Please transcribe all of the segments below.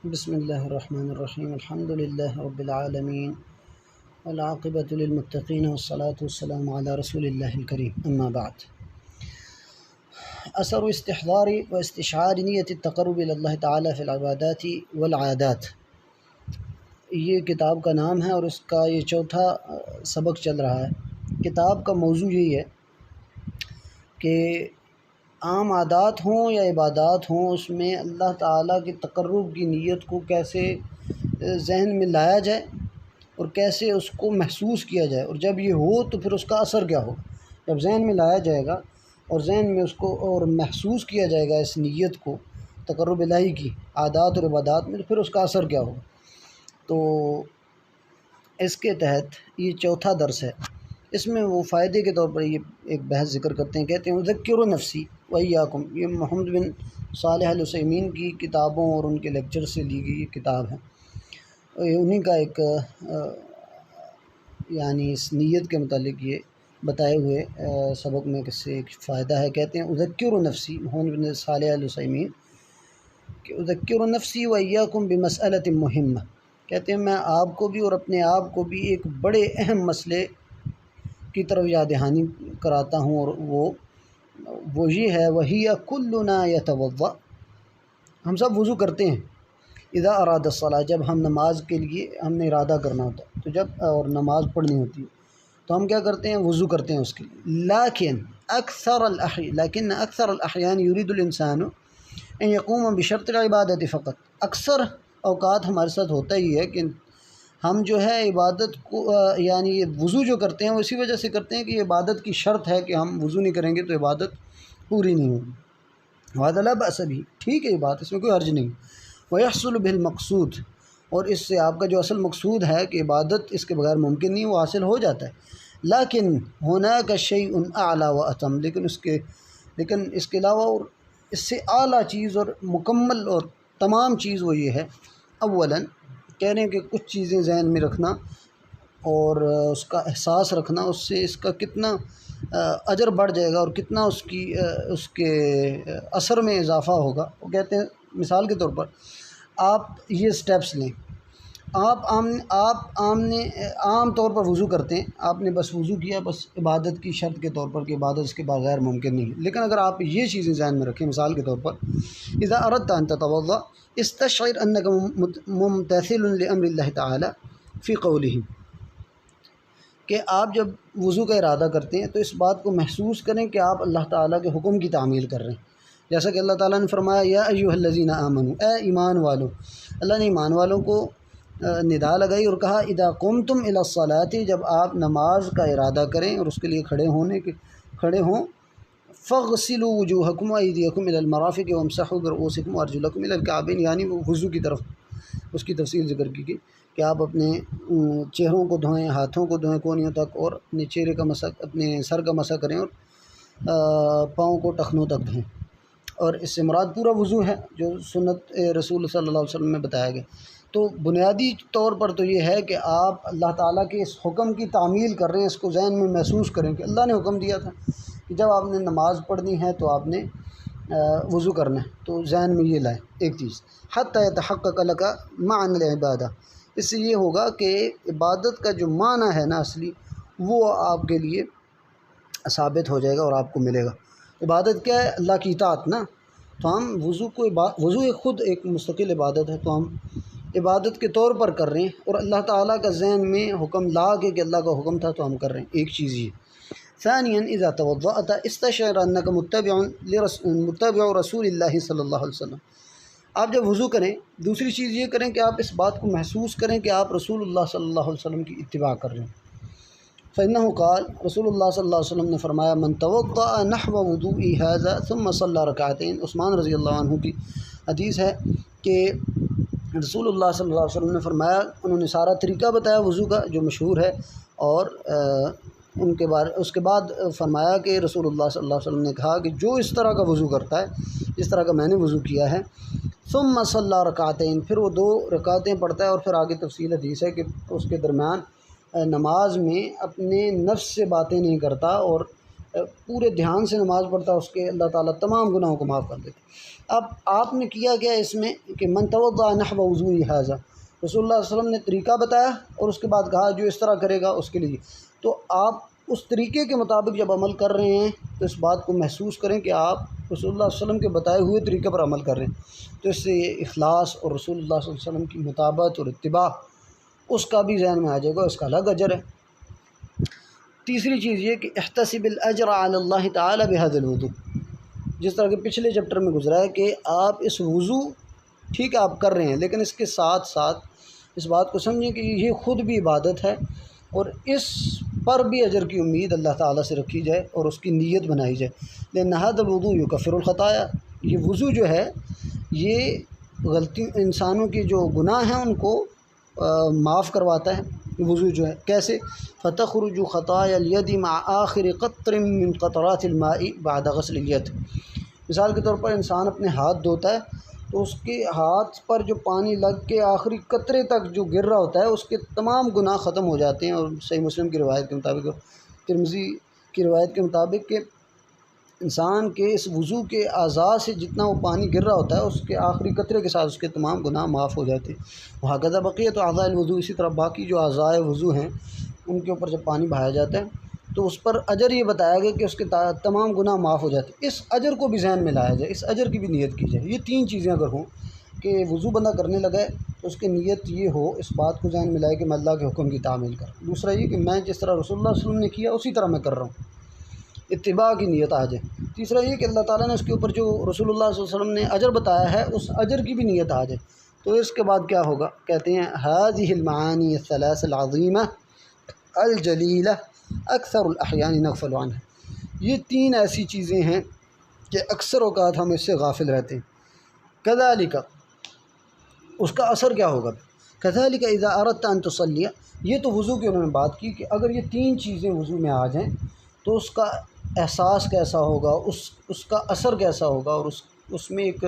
بسم اللہ الرحمن الرحیم الحمد للہ رب العالمین والعاقبۃ للمتقین والصلاة والسلام علی رسول اللہ الکریم اما بعد۔ اثر و استحضار و استشعار نیت التقرب الی اللہ تعالی فی العبادات والعادات، یہ کتاب کا نام ہے اور اس کا یہ چوتھا سبق چل رہا ہے۔ کتاب کا موضوع یہی ہے کہ عام عادات ہوں یا عبادات ہوں، اس میں اللہ تعالیٰ کے تقرب کی نیت کو کیسے ذہن میں لایا جائے اور کیسے اس کو محسوس کیا جائے، اور جب یہ ہو تو پھر اس کا اثر کیا ہو۔ جب ذہن میں لایا جائے گا اور ذہن میں اس کو اور محسوس کیا جائے گا اس نیت کو تقرب الہی کی عادات اور عبادات میں، تو پھر اس کا اثر کیا ہو۔ تو اس کے تحت یہ چوتھا درس ہے۔ اس میں وہ فائدے کے طور پر یہ ایک بحث ذکر کرتے ہیں، کہتے ہیں اذکر نفسی وایاکم، یہ محمد بن صالح العثیمین کی کتابوں اور ان کے لیکچر سے لی گئی کتاب ہے، انہی کا ایک یعنی اس نیت کے متعلق یہ بتائے ہوئے سبق میں کس سے ایک فائدہ ہے۔ کہتے ہیں اذکر نفسی، محمد بن صالح العثیمین کہ اذکر نفسی وایاکم بمسألۃ مہمہ، کہتے ہیں میں آپ کو بھی اور اپنے آپ کو بھی ایک بڑے اہم مسئلے کی طرف یاد دہانی کراتا ہوں، اور وہ یہ ہے وہی کلنا یتوضا، ہم سب وضو کرتے ہیں، اذا اراد الصلاۃ، جب ہم نماز کے لیے ہم نے ارادہ کرنا ہوتا ہے، تو جب اور نماز پڑھنی ہوتی ہے تو ہم کیا کرتے ہیں، وضو کرتے ہیں اس کے لیے۔ لیکن اکثر الاحیان یرید الانسان ان یقوم بشرط العبادت فقط، اکثر اوقات ہمارے ساتھ ہوتا ہی ہے کہ ہم جو ہے عبادت کو یعنی یہ وضو جو کرتے ہیں وہ اسی وجہ سے کرتے ہیں کہ یہ عبادت کی شرط ہے کہ ہم وضو نہیں کریں گے تو عبادت پوری نہیں ہوگی۔ وہذا لا بأس بھی، ٹھیک ہے یہ بات، اس میں کوئی حرج نہیں۔ ویحصل بالمقصود، اور اس سے آپ کا جو اصل مقصود ہے کہ عبادت اس کے بغیر ممکن نہیں، وہ حاصل ہو جاتا ہے۔ لیکن ہناک شیء اعلی و اتم، لیکن اس کے علاوہ اور اس سے اعلیٰ چیز اور مکمل اور تمام چیز وہ یہ ہے، اولاً کہہ رہے ہیں کہ کچھ چیزیں ذہن میں رکھنا اور اس کا احساس رکھنا، اس سے اس کا کتنا اجر بڑھ جائے گا اور کتنا اس کے اثر میں اضافہ ہوگا۔ وہ کہتے ہیں مثال کے طور پر آپ یہ سٹیپس لیں، آپ عام طور پر وضو کرتے ہیں، آپ نے بس وضو کیا بس عبادت کی شرط کے طور پر کہ عبادت اس کے بغیر ممکن نہیں ہے، لیکن اگر آپ یہ چیزیں ذہن میں رکھیں، مثال کے طور پر اذا اردت ان تتوضا استشعر انك ممتثل لامر اللہ تعالی فی قولہ، کہ آپ جب وضو کا ارادہ کرتے ہیں تو اس بات کو محسوس کریں کہ آپ اللہ تعالیٰ کے حکم کی تعمیل کر رہے ہیں، جیسا کہ اللہ تعالیٰ نے فرمایا یا ایھا الذین آمنوا، اے ایمان والو، اللہ نے ایمان والوں کو ندا لگائی اور کہا اذا قمتم الی الصلاۃ، جب آپ نماز کا ارادہ کریں اور اس کے لیے کھڑے ہوں، فاغسلوا وجوہکم وایدیکم الی المرافق وامسحوا برؤوسکم وارجلکم الی الکعبین، یعنی وہ وضو کی طرف اس کی تفصیل ذکر کی گئی کہ آپ اپنے چہروں کو دھوئیں، ہاتھوں کو دھوئیں کونیوں تک، اور اپنے چہرے کا مسح، اپنے سر کا مسح کریں، اور پاؤں کو ٹخنوں تک دھوئیں، اور اس سے مراد پورا وضو ہے جو سنت رسول صلی اللہ علیہ وسلم میں بتایا گیا۔ تو بنیادی طور پر تو یہ ہے کہ آپ اللہ تعالیٰ کے اس حکم کی تعمیل کر رہے ہیں، اس کو ذہن میں محسوس کریں کہ اللہ نے حکم دیا تھا کہ جب آپ نے نماز پڑھنی ہے تو آپ نے وضو کرنا ہے، تو ذہن میں یہ لائیں ایک چیز۔ حتی یتحقق لک معنی العبادہ، اس سے یہ ہوگا کہ عبادت کا جو معنی ہے نا اصلی، وہ آپ کے لیے ثابت ہو جائے گا اور آپ کو ملے گا۔ عبادت کیا ہے؟ اللہ کی اطاعت نا، تو ہم وضو خود ایک مستقل عبادت ہے، تو ہم عبادت کے طور پر کر رہے ہیں، اور اللہ تعالیٰ کا ذہن میں حکم لا کے کہ اللہ کا حکم تھا تو ہم کر رہے ہیں، ایک چیز یہ۔ ثانیاً اذا توضأت استشعر انک متبع رسول اللہ صلی اللہ علیہ وسلم، آپ جب وضو کریں دوسری چیز یہ کریں کہ آپ اس بات کو محسوس کریں کہ آپ رسول اللہ صلی اللہ علیہ وسلم کی اتباع کر رہے ہیں۔ فإنہ قال، رسول اللہ صلی اللہ علیہ وسلم نے فرمایا من توضأ نحو وضوئی ھذا ثم صلی رکعتین، عثمان رضی اللہ عنہ کی حدیث ہے کہ رسول اللہ صلی اللہ علیہ وسلم نے فرمایا، انہوں نے سارا طریقہ بتایا وضو کا جو مشہور ہے، اور اس کے بعد فرمایا کہ رسول اللہ صلی اللہ علیہ وسلم نے کہا کہ جو اس طرح کا وضو کرتا ہے جس طرح کا میں نے وضو کیا ہے، ثم صلی رکعتین، پھر وہ 2 رکعتیں پڑھتا ہے، اور پھر آگے تفصیل حدیث ہے کہ اس کے درمیان نماز میں اپنے نفس سے باتیں نہیں کرتا اور پورے دھیان سے نماز پڑھتا ہے اس کے اللہ تعالیٰ تمام گناہوں کو معاف کر دیتے۔ اب آپ نے کیا کیا اس میں کہ من توضأ نحو وضوء ھذا، رسول اللہ صلی اللہ علیہ وسلم نے طریقہ بتایا اور اس کے بعد کہا جو اس طرح کرے گا اس کے لیے، تو آپ اس طریقے کے مطابق جب عمل کر رہے ہیں تو اس بات کو محسوس کریں کہ آپ رسول اللہ صلی اللہ علیہ وسلم کے بتائے ہوئے طریقے پر عمل کر رہے ہیں، تو اس سے یہ اخلاص اور رسول اللہ صلی اللہ علیہ وسلم کی مطابقت اور اتباع اس کا بھی ذہن میں آ جائے گا، اس کا الگ اجر ہے۔ تیسری چیز یہ کہ احتسب الاجر علی اللہ تعالی بہذا الوضوء، جس طرح کہ پچھلے چیپٹر میں گزرا ہے کہ آپ اس وضو ٹھیک ہے آپ کر رہے ہیں، لیکن اس کے ساتھ ساتھ اس بات کو سمجھیں کہ یہ خود بھی عبادت ہے اور اس پر بھی اجر کی امید اللہ تعالیٰ سے رکھی جائے اور اس کی نیت بنائی جائے، لأن هذا الوضوء يكفر الخطايا، یہ وضو جو ہے یہ غلطی انسانوں کی جو گناہ ہیں ان کو معاف کرواتا ہے۔ وضو جو ہے کیسے؟ فتخرج خطايا اليد مع آخر قطر من قطرات الماء بعد غسل اليد، مثال کے طور پر انسان اپنے ہاتھ دھوتا ہے تو اس کے ہاتھ پر جو پانی لگ کے آخری قطرے تک جو گر رہا ہوتا ہے اس کے تمام گناہ ختم ہو جاتے ہیں، اور صحیح مسلم کی روایت کے مطابق اور ترمذی کی روایت کے مطابق کہ انسان کے اس وضو کے اعضاء سے جتنا وہ پانی گر رہا ہوتا ہے اس کے آخری قطرے کے ساتھ اس کے تمام گناہ معاف ہو جاتے ہیں۔ وہکذا بقیۃ اعضاء الوضو، اسی طرح باقی جو اعضاء وضو ہیں ان کے اوپر جب پانی بہایا جاتا ہے تو اس پر اجر یہ بتایا گیا کہ اس کے تمام گناہ معاف ہو جاتے ہیں۔ اس اجر کو بھی ذہن میں لایا جائے، اس اجر کی بھی نیت کی جائے۔ یہ تین چیزیں اگر ہوں کہ وضو بندہ کرنے لگا ہے تو اس کی نیت یہ ہو، اس بات کو ذہن میں لائے کہ میں اللہ کے حکم کی تعمیل کروں۔ دوسرا یہ کہ میں جس طرح رسول اللہ صلی اللہ علیہ وسلم نے کیا اسی طرح میں کر رہا ہوں، اتباع کی نیت آ جائے۔ تیسرا یہ کہ اللہ تعالیٰ نے اس کے اوپر جو رسول اللہ صلی اللہ علیہ وسلم نے اجر بتایا ہے اس اجر کی بھی نیت آ جائے، تو اس کے بعد کیا ہوگا؟ کہتے ہیں هذه المعانی الثلاث العظیمہ الجلیلہ اکثر الاحیان نغفل عنها، یہ تین ایسی چیزیں ہیں کہ اکثر اوقات ہم اس سے غافل رہتے ہیں۔ کذالک، اس کا اثر کیا ہوگا؟ کذالک اذا اردت ان تصلی، یہ تو وضو کی انہوں نے بات کی کہ اگر یہ تین چیزیں وضو میں آ جائیں تو اس کا احساس کیسا ہوگا، اس کا اثر کیسا ہوگا، اور اس میں ایک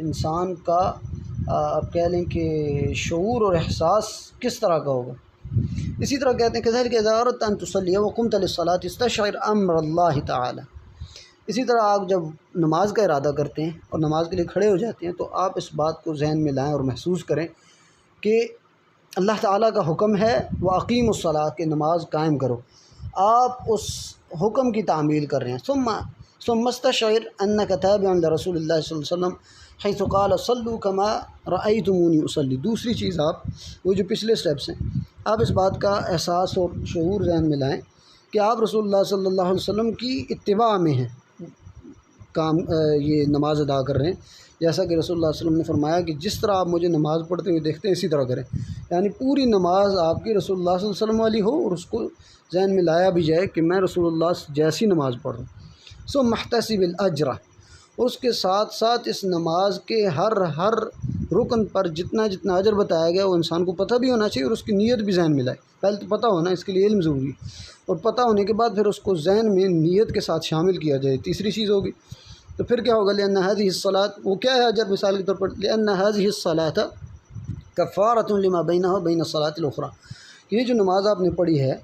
انسان کا آپ کہہ لیں کہ شعور اور احساس کس طرح کا ہوگا۔ اسی طرح کہتے ہیں کذالک اذا اردت ان تصلی وقمت للصلاۃ استشعر امر اللہ تعالی، اسی طرح آپ جب نماز کا ارادہ کرتے ہیں اور نماز کے لیے کھڑے ہو جاتے ہیں تو آپ اس بات کو ذہن میں لائیں اور محسوس کریں کہ اللہ تعالیٰ کا حکم ہے وَأَقِیمُوا الصَّلَاةَ کہ نماز قائم کرو، آپ اس حکم کی تعمیل کر رہے ہیں۔ ثم استشعر انك تابع لرسول اللہ صلی اللہ علیہ وسلم حيث قال صلوا كما رأيتموني اصلي، دوسری چیز آپ وہ جو پچھلے سٹیپس ہیں آپ اس بات کا احساس اور شعور ذہن میں لائیں کہ آپ رسول اللہ صلی اللہ علیہ وسلم کی اتباع میں ہیں، یہ نماز ادا کر رہے ہیں، جیسا کہ رسول اللہ صلی اللہ علیہ وسلم نے فرمایا کہ جس طرح آپ مجھے نماز پڑھتے ہوئے دیکھتے ہیں اسی طرح کریں، یعنی پوری نماز آپ کی رسول اللہ صلی اللہ علیہ وسلم والی ہو اور اس کو ذہن میں لایا بھی جائے کہ میں رسول اللہ جیسی نماز پڑھ رہا ہوں۔ محتسب الاجر، اور اس کے ساتھ ساتھ اس نماز کے ہر رکن پر جتنا اجر بتایا گیا وہ انسان کو پتہ بھی ہونا چاہیے اور اس کی نیت بھی ذہن میں لائے۔ پہلے تو پتہ ہونا، اس کے لیے علم ضروری ہے، اور پتہ ہونے کے بعد پھر اس کو ذہن میں نیت کے ساتھ شامل کیا جائے، تیسری چیز ہوگی۔ تو پھر کیا ہوگا؟ لأن هذه الصلاة، وہ کیا ہے اجر مثال کے طور پر؟ لأن هذه الصلاة كفارة لما بينها وبين الصلاة الأخرى، یہ جو نماز آپ نے پڑھی ہے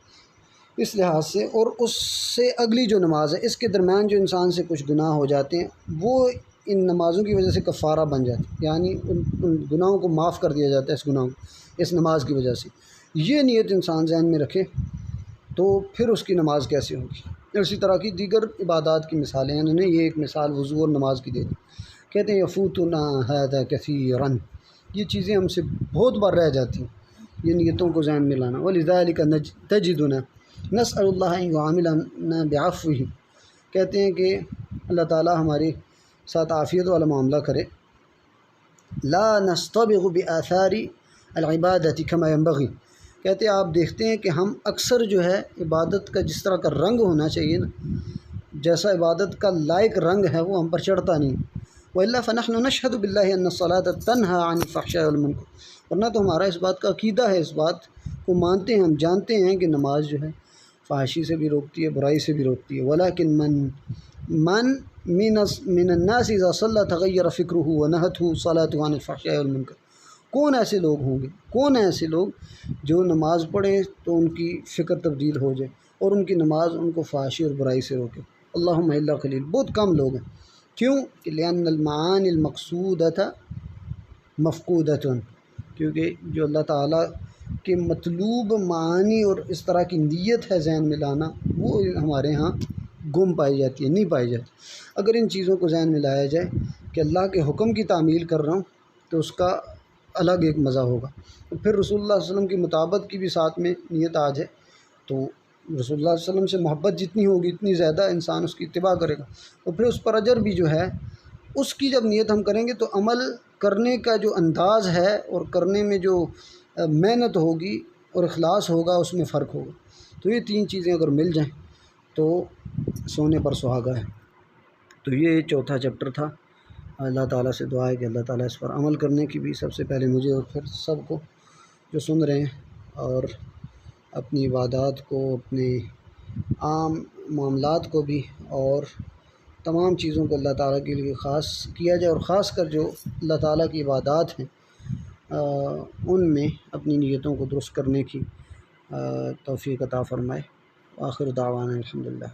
اس لحاظ سے اور اس سے اگلی جو نماز ہے اس کے درمیان جو انسان سے کچھ گناہ ہو جاتے ہیں وہ ان نمازوں کی وجہ سے کفارہ بن جاتے ہیں، یعنی ان گناہوں کو معاف کر دیا جاتا ہے اس گناہوں کو اس نماز کی وجہ سے۔ یہ نیت انسان ذہن میں رکھے تو پھر اس کی نماز کیسے ہوگی۔ اسی طرح کی دیگر عبادات کی مثالیں ہیں، انہوں نے یہ ایک مثال وضو اور نماز کی دے دی، کہتے ہیں یفوتنا ھذا کثیرا، یہ چیزیں ہم سے بہت بار رہ جاتی ہیں، یہ نیتوں کو ذہن میں لانا۔ ولذلک تجدنا نسأل اللہ ان یعاملنا بعفوہ، کہتے ہیں کہ اللہ تعالیٰ ہمارے ساتھ عافیت والا معاملہ کرے۔ لا نستبغ بآثار العبادت کما ينبغی، کہتے ہیں آپ دیکھتے ہیں کہ ہم اکثر جو ہے عبادت کا جس طرح کا رنگ ہونا چاہیے نا، جیسا عبادت کا لائق رنگ ہے وہ ہم پر چڑھتا نہیں۔ وإلا فنحن نشهد بالله أن الصلاة تنهى عن الفحشاء والمنکر، ورنہ تو ہمارا اس بات کا عقیدہ ہے، اس بات کو مانتے ہیں، ہم جانتے ہیں کہ نماز جو ہے فحاشی سے بھی روکتی ہے، برائی سے بھی روکتی ہے۔ ولیکن من الناس اذا صلى تغیر فکرہ ونہته صلاته عن الفحشاء والمنکر، کون ایسے لوگ ہوں گے، کون ایسے لوگ جو نماز پڑھیں تو ان کی فکر تبدیل ہو جائے اور ان کی نماز ان کو فحاشی اور برائی سے روکے۔ اللہم الا قلیل، بہت کم لوگ ہیں۔ کیوں کہ لأن المعانی المقصودۃ مفقودۃ، کیونکہ جو اللہ تعالیٰ کے مطلوب معانی اور اس طرح کی نیت ہے ذہن میں لانا، وہ ہمارے ہاں گم پائی جاتی ہے، نہیں پائی جاتی۔ اگر ان چیزوں کو ذہن میں لایا جائے کہ اللہ کے حکم کی تعمیل کر رہا ہوں تو اس کا الگ ایک مزہ ہوگا۔ پھر رسول اللہ صلی اللہ علیہ وسلم کی مطابقت کی بھی ساتھ میں نیت آ جائے تو رسول اللہ صلی اللہ علیہ وسلم سے محبت جتنی ہوگی اتنی زیادہ انسان اس کی اتباع کرے گا، اور پھر اس پر اجر بھی جو ہے اس کی جب نیت ہم کریں گے تو عمل کرنے کا جو انداز ہے اور کرنے میں جو محنت ہوگی اور اخلاص ہوگا اس میں فرق ہوگا۔ تو یہ تین چیزیں اگر مل جائیں تو سونے پر سہاگا ہے۔ تو یہ چوتھا چیپٹر تھا۔ اللہ تعالیٰ سے دعا ہے کہ اللہ تعالیٰ اس پر عمل کرنے کی بھی سب سے پہلے مجھے اور پھر سب کو جو سن رہے ہیں، اور اپنی عبادات کو، اپنے عام معاملات کو بھی، اور تمام چیزوں کو اللہ تعالیٰ کے لیے خاص کیا جائے، اور خاص کر جو اللہ تعالیٰ کی عبادات ہیں ان میں اپنی نیتوں کو درست کرنے کی توفیق عطا فرمائے۔ آخر دعوانا الحمدللہ۔